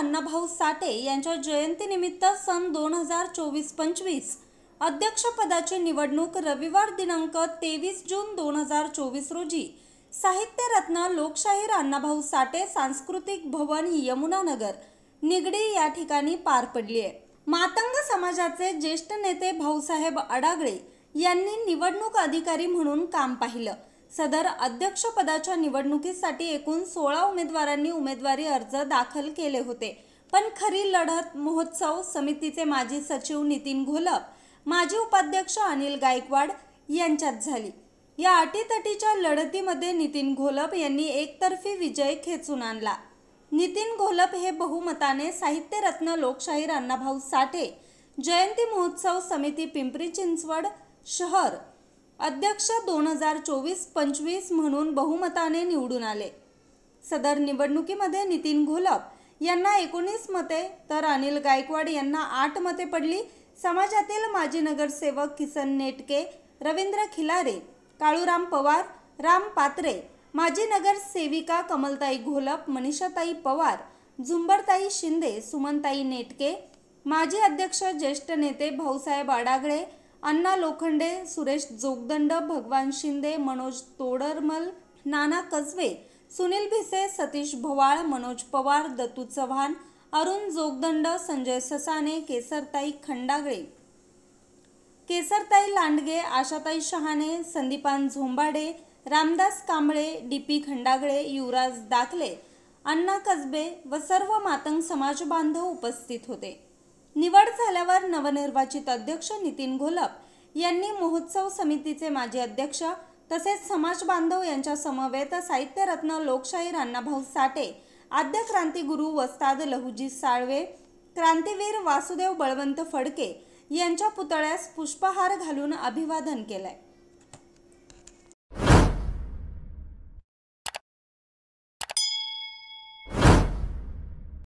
अण्णाभाऊ साठे यांच्या जयंतीनिमित्त सन 2024-25 अध्यक्षपदाची निवडणूक रविवार दिनांक 23 जून 2024 रोजी साहित्यरत्न लोकशाहीर अण्णाभाऊ साठे सांस्कृतिक भवन यमुनानगर निगडी या ठिकाणी पार पडली आहे। मातंग समाजाचे ज्येष्ठ नेते भाऊसाहेब अडागळे यांनी निवडणूक अधिकारी म्हणून काम पाहिलं। सदर अध्यक्षपदाच्या निवडणुकीसाठी एकूण 16 उमेदवारांनी उमेदवारी अर्ज दाखल केले होते, पण खरी लढत महोत्सव समितीचे माजी सचिव नितीन घोलप, माजी उपाध्यक्ष अनिल गायकवाड यांच्यात झाली। या अटीतटीच्या लढतीमध्ये नितीन घोलप यांनी एकतर्फी विजय खेचून आणला। नितीन घोलप हे बहुमताने साहित्यरत्न लोकशाहीर अण्णाभाऊ साठे जयंती महोत्सव समिती पिंपरी चिंचवड शहर अध्यक्ष 2024-25 म्हणून बहुमताने निवडून आले। सदर निवडणुकीमध्ये नितीन घोलप यांना 19 मते तर अनिल गायकवाड यांना 8 मते पडली। समाजातील माजी नगरसेवक किसन नेटके, रवींद्र खिलारे, काळूराम पवार, राम पात्रे, माजी नगरसेविका कमलताई घोलप, मनीषाताई पवार, झुंबरताई शिंदे, सुमनताई नेटके, माजी अध्यक्ष ज्येष्ठ नेते भाऊसाहेब अडागळे, अण्णा लोखंडे, सुरेश जोगदंड, भगवान शिंदे, मनोज तोडरमल, नाना कसबे, सुनील भिसे, सतीश भवाळ, मनोज पवार, दत्तू चव्हाण, अरुण जोगदंड, संजय ससाने, केसरताई खंडागळे, केसरताई लांडगे, आशाताई शहाणे, संदीपान झोंबाडे, रामदास कांबळे, डीपी खंडागळे, युवराज दाखले, अण्णा कसबे व सर्व मातंग समाज बांधव उपस्थित होते। निवड झाल्यावर नवनिर्वाचित अध्यक्ष नितीन घोलप यांनी महोत्सव समितीचे माजी अध्यक्ष तसेच समाज बांधव यांच्या समवेत साहित्यरत्न लोकशाहीर अण्णाभाऊ साठे, आद्य क्रांतिगुरू वस्ताद लहुजी साळवे, क्रांतीवीर वासुदेव बळवंत फडके यांच्या पुतळ्यास पुष्पहार घालून अभिवादन केले।